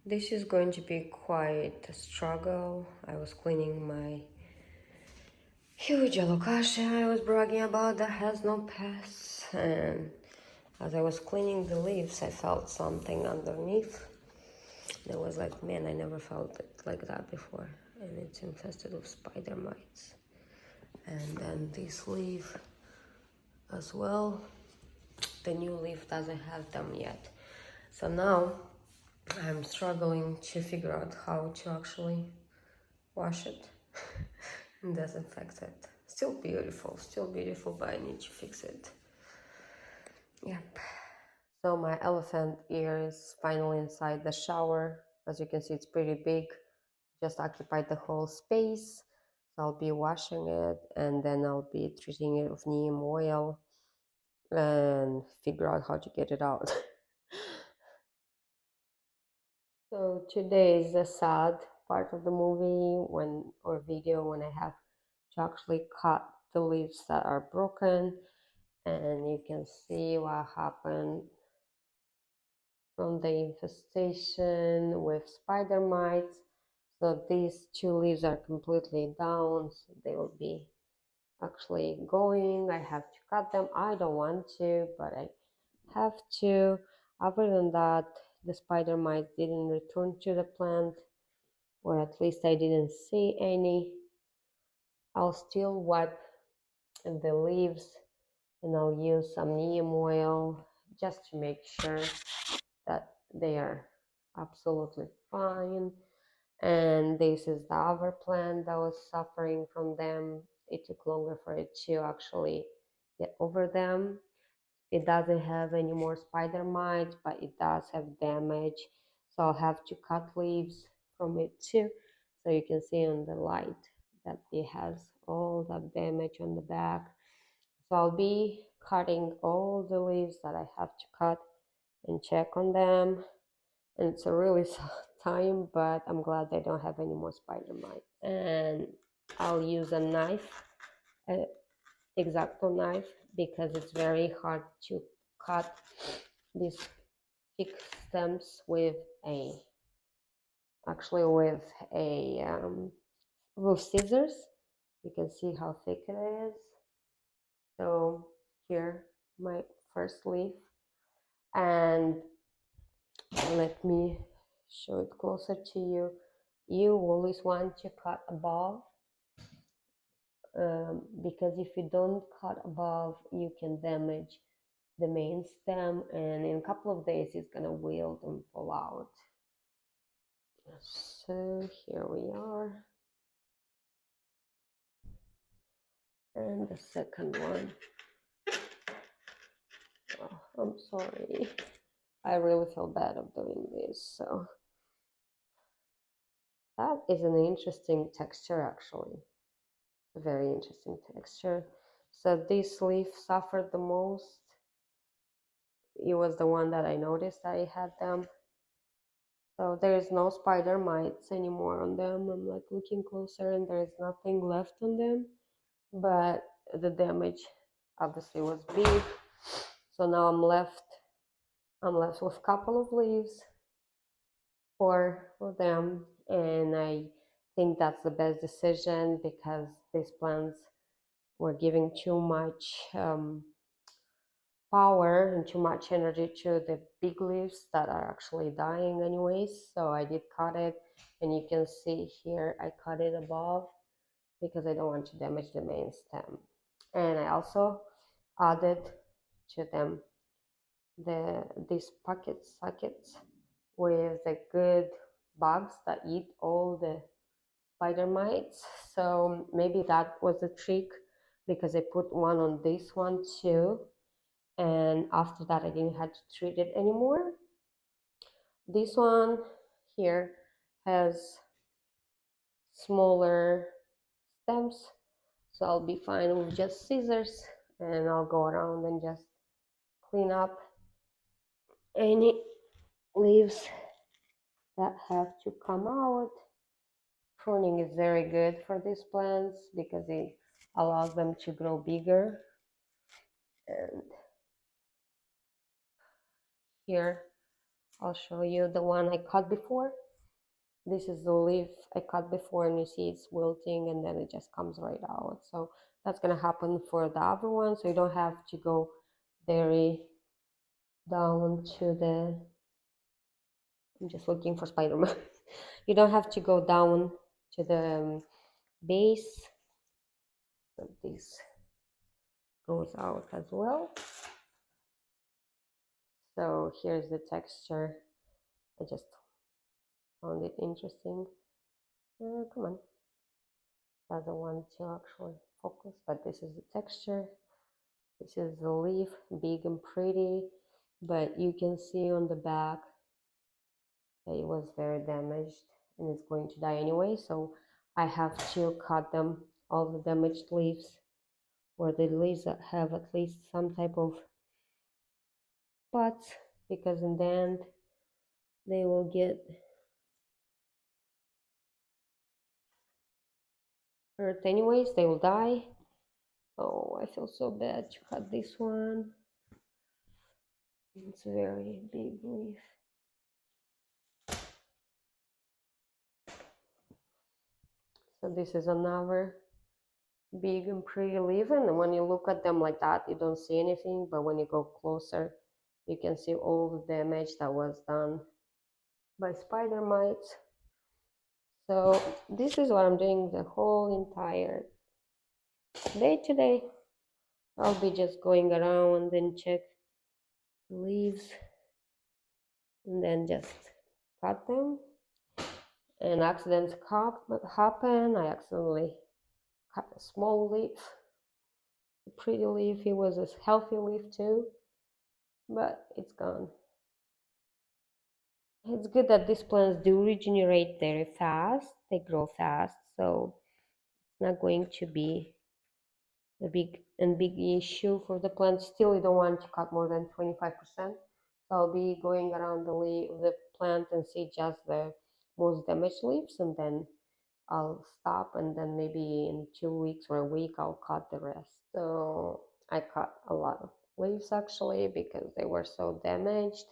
This is going to be quite a struggle. I was cleaning my huge alocasia I was bragging about that has no pests, and as I was cleaning the leaves I felt something underneath. And I was like, man, I never felt it like that before, and it's infested with spider mites. And then this leaf as well, the new leaf doesn't have them yet. So now I'm struggling to figure out how to actually wash it and disinfect it. Still beautiful, but I need to fix it. Yep. So my elephant ear is finally inside the shower. As you can see, it's pretty big, just occupied the whole space. So I'll be washing it, and then I'll be treating it with neem oil and figure out how to get it out. So today is the sad part of the movie or video when I have to actually cut the leaves that are broken, and you can see what happened from the infestation with spider mites. So these two leaves are completely down, so they will be actually going. I have to cut them. I don't want to, but I have to. Other than that, the spider mites didn't return to the plant, or at least I didn't see any. I'll still wipe the leaves, and I'll use some neem oil just to make sure that they are absolutely fine. And this is the other plant that was suffering from them. It took longer for it to actually get over them. It doesn't have any more spider mites, but it does have damage. So I'll have to cut leaves from it too. So you can see on the light that it has all that damage on the back. So I'll be cutting all the leaves that I have to cut and check on them. And it's a really time, but I'm glad I don't have any more spider mites. And I'll use a knife, an X-Acto knife, because it's very hard to cut these thick stems with with scissors. You can see how thick it is. So here, my first leaf, and let me show it closer to you. You always want to cut above, because if you don't cut above, you can damage the main stem, and in a couple of days it's gonna wilt and fall out. So here we are, and the second one. Oh, I'm sorry, I really feel bad of doing this. So that is an interesting texture, actually, a very interesting texture. So this leaf suffered the most. It was the one that I noticed I had them. So there is no spider mites anymore on them. I'm like looking closer, and there is nothing left on them, but the damage obviously was big. So now I'm left with a couple of leaves for them, and I think that's the best decision because these plants were giving too much power and too much energy to the big leaves that are actually dying anyways. So I did cut it, and you can see here I cut it above because I don't want to damage the main stem. And I also added to them these sockets with the good bugs that eat all the spider mites. So maybe that was the trick, because I put one on this one too, and after that I didn't have to treat it anymore. This one here has smaller stems, so I'll be fine with just scissors, and I'll go around and just clean up any leaves that have to come out. Pruning is very good for these plants because it allows them to grow bigger. And here I'll show you the one I cut before. This is the leaf I cut before, and you see it's wilting and then it just comes right out. So that's gonna happen for the other one. So you don't have to go very down to the, I'm just looking for Spider-Man. You don't have to go down to the base. So this goes out as well. So here's the texture. I just found it interesting. Come on. Doesn't want to actually focus, but this is the texture. This is the leaf, big and pretty, but you can see on the back that it was very damaged and it's going to die anyway. So I have to cut them, all the damaged leaves, or the leaves that have at least some type of spots, because in the end they will get hurt anyways, they will die. Oh, I feel so bad to cut this one. It's a very big leaf. So this is another big and pretty leaf, and when you look at them like that, you don't see anything, but when you go closer, you can see all the damage that was done by spider mites. So this is what I'm doing the whole entire day today. I'll be just going around and check the leaves and then just cut them. And accidents happen. I accidentally cut a small leaf, a pretty leaf. It was a healthy leaf too, but it's gone. It's good that these plants do regenerate very fast. They grow fast, so it's not going to be a big issue for the plant. Still, you don't want to cut more than 25%. So I'll be going around the plant and see just the most damaged leaves, and then I'll stop, and then maybe in 2 weeks or a week I'll cut the rest. So I cut a lot of leaves actually because they were so damaged,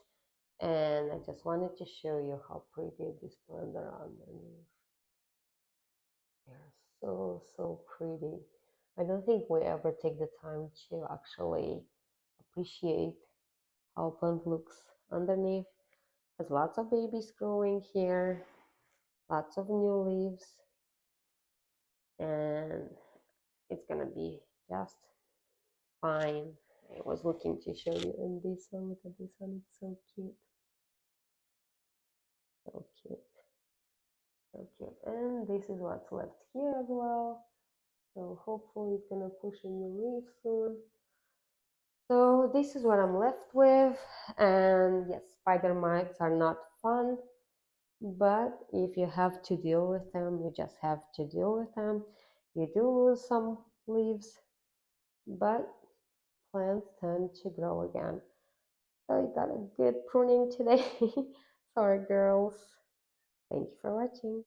and I just wanted to show you how pretty these plants are underneath. They're so pretty. I don't think we ever take the time to actually appreciate how a plant looks underneath. There's lots of babies growing here, lots of new leaves, and it's gonna be just fine. I was looking to show you in this one. Look at this one, it's so cute. So cute. So cute. And this is what's left here as well. So hopefully it's gonna push a new leaf soon. So this is what I'm left with. And yes, spider mites are not fun, but if you have to deal with them, you just have to deal with them. You do lose some leaves, but plants tend to grow again. So you got a good pruning today. Sorry, girls. Thank you for watching.